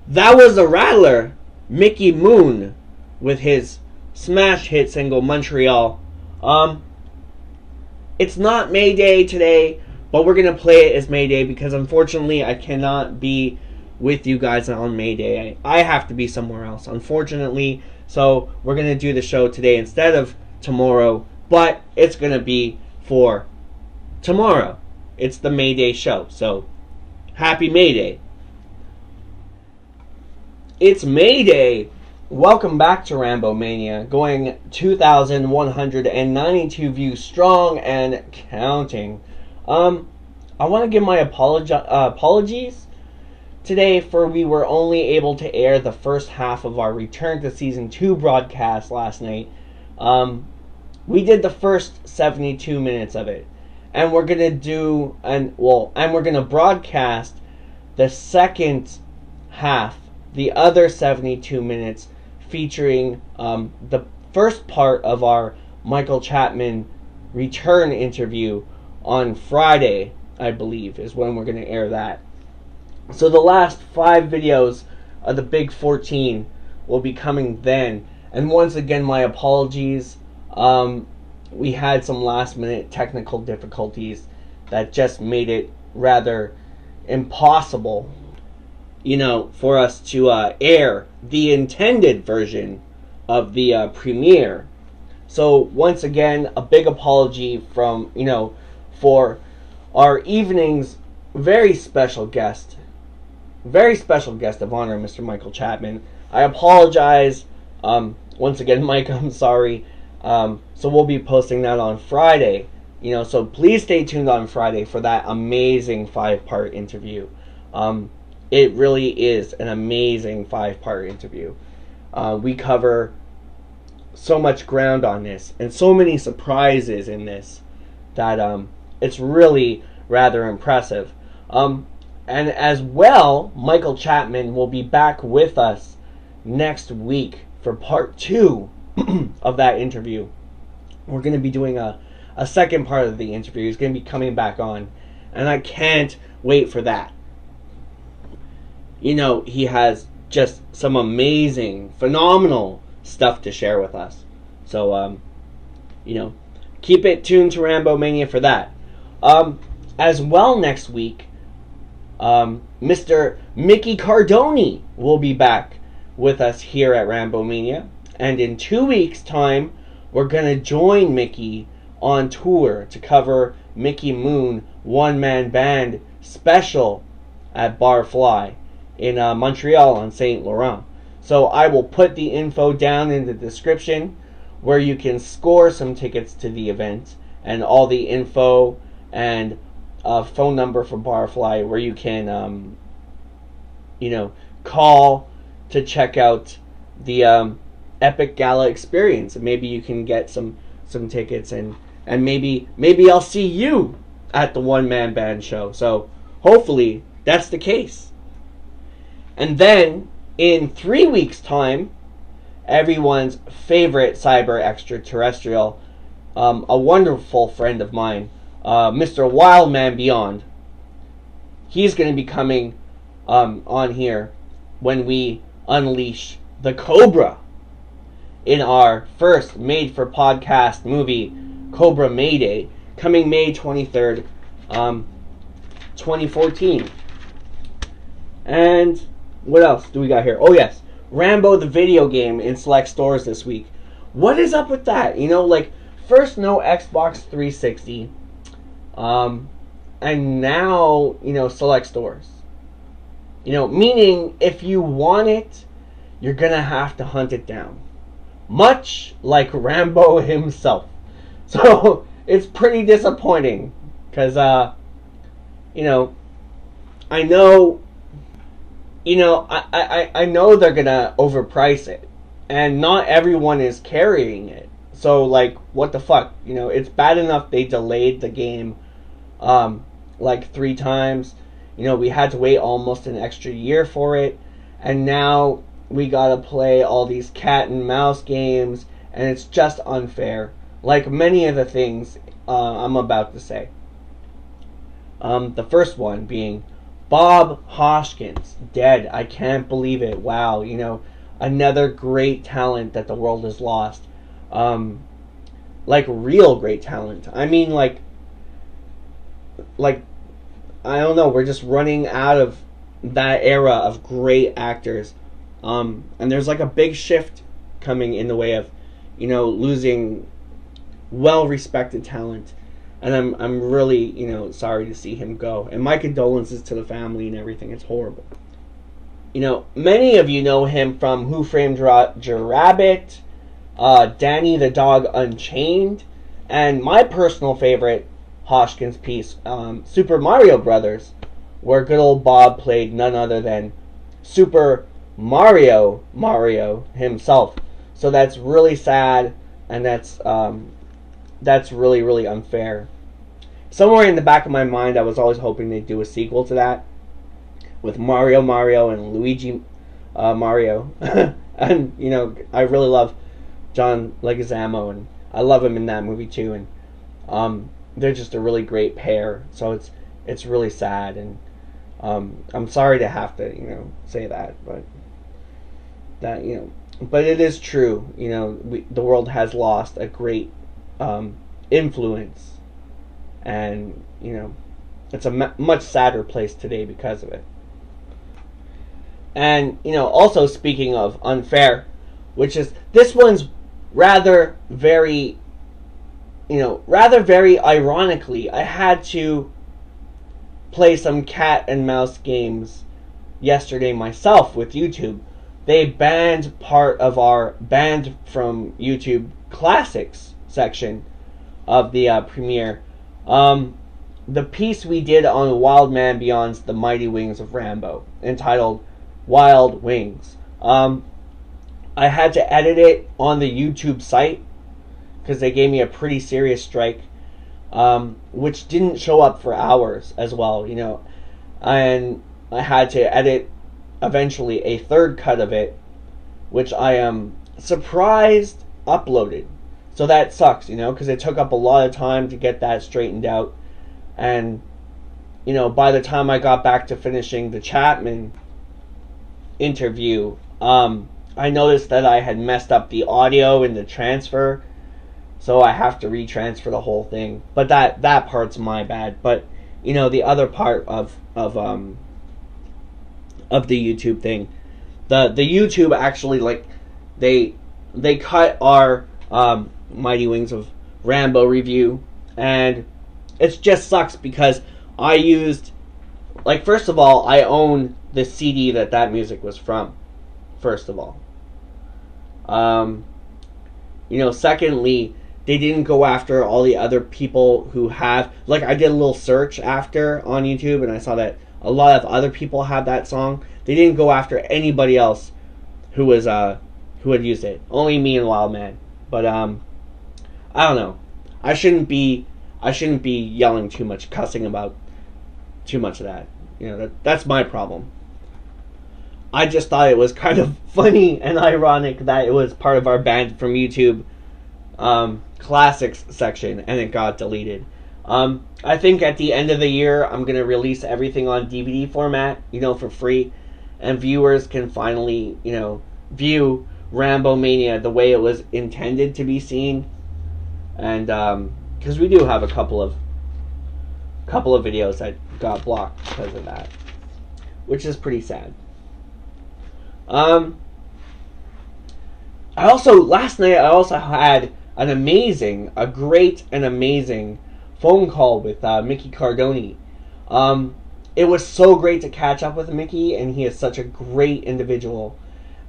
That was a rattler, Micky Moone, with his smash hit single Montreal. It's not May Day today, but we're gonna play it as May Day because unfortunately I cannot be with you guys on May Day. I have to be somewhere else, unfortunately. So we're gonna do the show today instead of tomorrow, but it's gonna be for tomorrow. It's the May Day show, so happy May Day. It's May Day. Welcome back to RAMBOMANIA, going 2,192 views strong and counting. I want to give my apologies today for we were only able to air the first half of our Return to Season 2 broadcast last night. We did the first 72 minutes of it, and we're gonna do we're gonna broadcast the second half, the other 72 minutes, featuring the first part of our Michael Chapman return interview on Friday, I believe, is when we're going to air that. So the last 5 videos of the Big 14 will be coming then. And once again, my apologies. We had some last minute technical difficulties that just made it rather impossible, for us to air the intended version of the premiere. So once again, a big apology from, for our evening's very special guest of honor, Mr. Michael Chapman. I apologize. Once again, Mike, I'm sorry. So we'll be posting that on Friday. So please stay tuned on Friday for that amazing 5-part interview. It really is an amazing 5-part interview. We cover so much ground on this and so many surprises in this that it's really rather impressive. And as well, Michael Chapman will be back with us next week for part 2 of that interview. We're going to be doing a second part of the interview. He's going to be coming back on, and I can't wait for that. He has just some amazing, phenomenal stuff to share with us. So, keep it tuned to RAMBOMANIA for that. As well, next week, Mr. Micky Cardoni will be back with us here at RAMBOMANIA. And in 2 weeks' time, we're going to join Micky on tour to cover Micky Moone one-man band special at Barfly in Montreal on St. Laurent. So I will put the info down in the description where you can score some tickets to the event, and all the info and phone number for Barfly where you can call to check out the Epic Gala experience. And maybe you can get some tickets, and maybe I'll see you at the one-man band show. So hopefully that's the case. And then, in 3 weeks' time, everyone's favorite cyber extraterrestrial, a wonderful friend of mine, Mr. Wildman Beyond, he's going to be coming on here when we unleash the Cobra in our first made-for-podcast movie, Cobra Mayday, coming May 23rd, 2014. And what else do we got here? Oh, yes. Rambo the video game in select stores this week. What is up with that? First no Xbox 360. And now, select stores. Meaning if you want it, you're going to have to hunt it down. Much like Rambo himself. So, it's pretty disappointing because you know, I know, I know they're gonna overprice it, and not everyone is carrying it. So like, what the fuck? It's bad enough they delayed the game, like 3 times. We had to wait almost an extra year for it, and now we gotta play all these cat and mouse games, and it's just unfair. Like many of the things I'm about to say. The first one being Bob Hoskins, dead. I can't believe it. Wow, another great talent that the world has lost. Like real great talent. I mean, like I don't know. We're just running out of that era of great actors, and there's like a big shift coming in the way of, losing well-respected talent. And I'm really, sorry to see him go. And my condolences to the family and everything. It's horrible. Many of you know him from Who Framed Roger Rabbit, Danny the Dog Unchained, and my personal favorite Hoskins piece, Super Mario Brothers, where good old Bob played none other than Super Mario himself. So that's really sad, and that's really, really unfair. Somewhere in the back of my mind, I was always hoping they'd do a sequel to that with Mario and Luigi Mario. And, I really love John Leguizamo, and I love him in that movie too. And they're just a really great pair. So it's really sad, and I'm sorry to have to, say that, but but it is true. The world has lost a great influence, and it's a much sadder place today because of it. And also speaking of unfair, which is this one's rather very ironically, I had to play some cat and mouse games yesterday myself with YouTube. They banned part of our banned from YouTube classics section of the premiere. The piece we did on Wild Man Beyond's The Mighty Wings of Rambo, entitled Wild Wings. I had to edit it on the YouTube site because they gave me a pretty serious strike, which didn't show up for hours as well, and I had to edit eventually a third cut of it, which I am surprised uploaded. So that sucks, because it took up a lot of time to get that straightened out. And, by the time I got back to finishing the Chapman interview, I noticed that I had messed up the audio in the transfer. So I have to retransfer the whole thing. But that part's my bad. But, the other part of the YouTube thing, the YouTube actually, like, they cut our Mighty Wings of Rambo review, and it just sucks because I used, like, first of all, I own the CD that music was from, first of all. Secondly, they didn't go after all the other people who have, like, I did a little search after on YouTube, and I saw that a lot of other people have that song. They didn't go after anybody else who had used it. Only me and Wild Man. But I don't know. I shouldn't be yelling too much, cussing about too much of that. That's my problem. I just thought it was kind of funny and ironic that it was part of our banned from YouTube classics section, and it got deleted. I think at the end of the year, I'm going to release everything on DVD format, for free, and viewers can finally, view RAMBOMANIA the way it was intended to be seen. And because we do have a couple of videos that got blocked because of that, which is pretty sad. Last night I also had a great and amazing phone call with Micky Cardoni. It was so great to catch up with Micky, and he is such a great individual,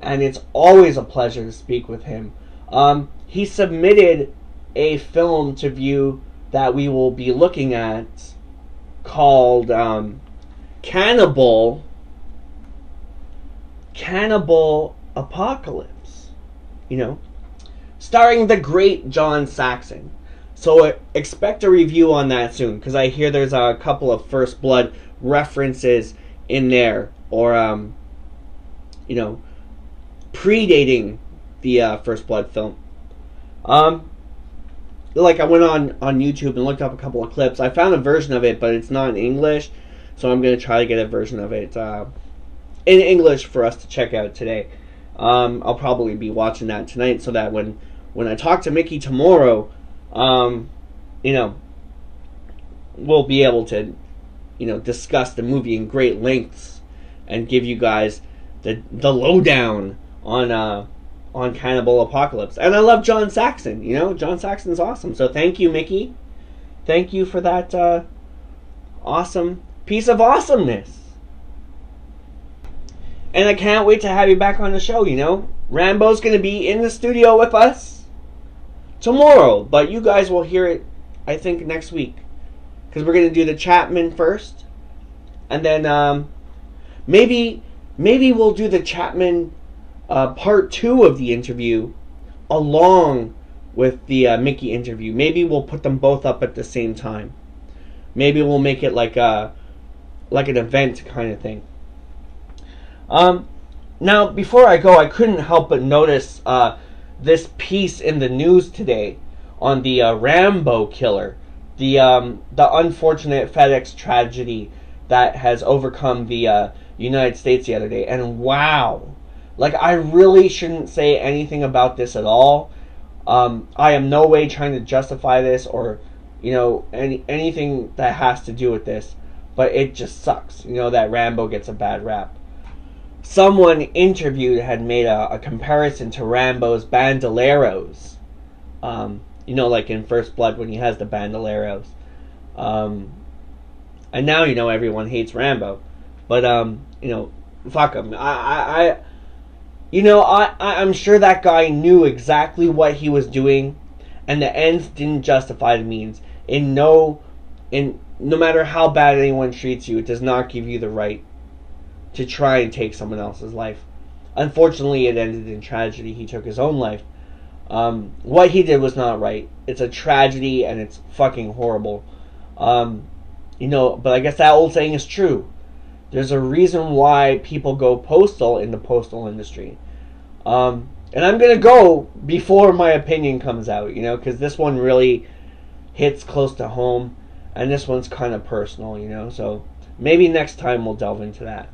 and it's always a pleasure to speak with him. He submitted a film to view that we will be looking at called Cannibal Apocalypse, starring the great John Saxon. So expect a review on that soon, because I hear there's a couple of First Blood references in there, or predating the First Blood film. Like, I went on YouTube and looked up a couple of clips. I found a version of it, but it's not in English, so I'm going to try to get a version of it in English for us to check out today. I'll probably be watching that tonight, so that when I talk to Mickey tomorrow, we'll be able to, discuss the movie in great lengths and give you guys the lowdown on Cannibal Apocalypse. And I love John Saxon. John Saxon's awesome. So thank you, Mickey. Thank you for that awesome piece of awesomeness. And I can't wait to have you back on the show. Rambo's going to be in the studio with us tomorrow, but you guys will hear it, I think, next week, because we're going to do the Chapman first, and then maybe we'll do the Chapman part 2 of the interview along with the Mickey interview. Maybe we'll put them both up at the same time. Maybe we'll make it like an event kind of thing. Now, before I go, I couldn't help but notice this piece in the news today on the Rambo killer, the unfortunate FedEx tragedy that has overcome the United States the other day. And wow, I really shouldn't say anything about this at all. I am no way trying to justify this or anything that has to do with this, but it just sucks that Rambo gets a bad rap. Someone interviewed had made a comparison to Rambo's bandoleros. Like in First Blood when he has the bandoleros. And now everyone hates Rambo. But fuck him. I'm sure that guy knew exactly what he was doing, and the ends didn't justify the means. No matter how bad anyone treats you, it does not give you the right to try and take someone else's life. Unfortunately, it ended in tragedy. He took his own life. What he did was not right. It's a tragedy, and it's fucking horrible. But I guess that old saying is true. There's a reason why people go postal in the postal industry. And I'm going to go before my opinion comes out, because this one really hits close to home, and this one's kind of personal, so maybe next time we'll delve into that.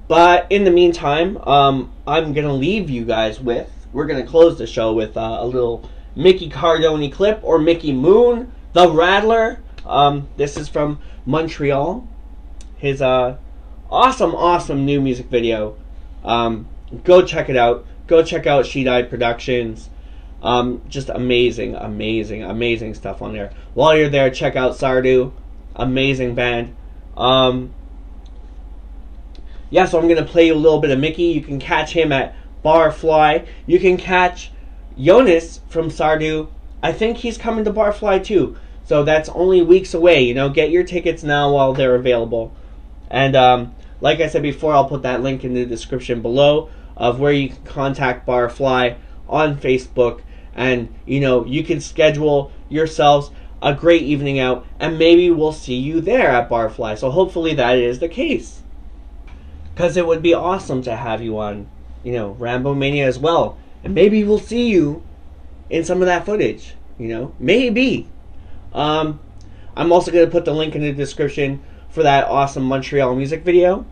But in the meantime, I'm going to leave you guys with, we're going to close the show with a little Mickey Cardone clip, or Mickey Moon, the Rattler. This is from Montreal. His awesome new music video. Go check it out. Go check out She Died Productions. Just amazing stuff on there. While you're there, check out Sardu. Amazing band. Yeah, so I'm going to play you a little bit of Mickey. You can catch him at Barfly. You can catch Jonas from Sardu. I think he's coming to Barfly too. So that's only weeks away. Get your tickets now while they're available. And like I said before, I'll put that link in the description below of where you can contact Barfly on Facebook. And, you can schedule yourselves a great evening out. And maybe we'll see you there at Barfly. So hopefully that is the case. Because it would be awesome to have you on, RAMBOMANIA as well. And maybe we'll see you in some of that footage, Maybe. I'm also going to put the link in the description for that awesome Montreal music video.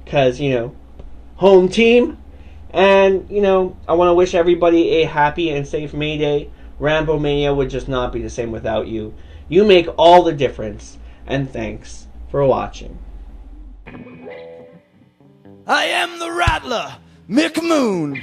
Because, home team. And, I want to wish everybody a happy and safe May Day. RAMBOMANIA would just not be the same without you. You make all the difference. And thanks for watching. I am the Rattler, Mick Moon.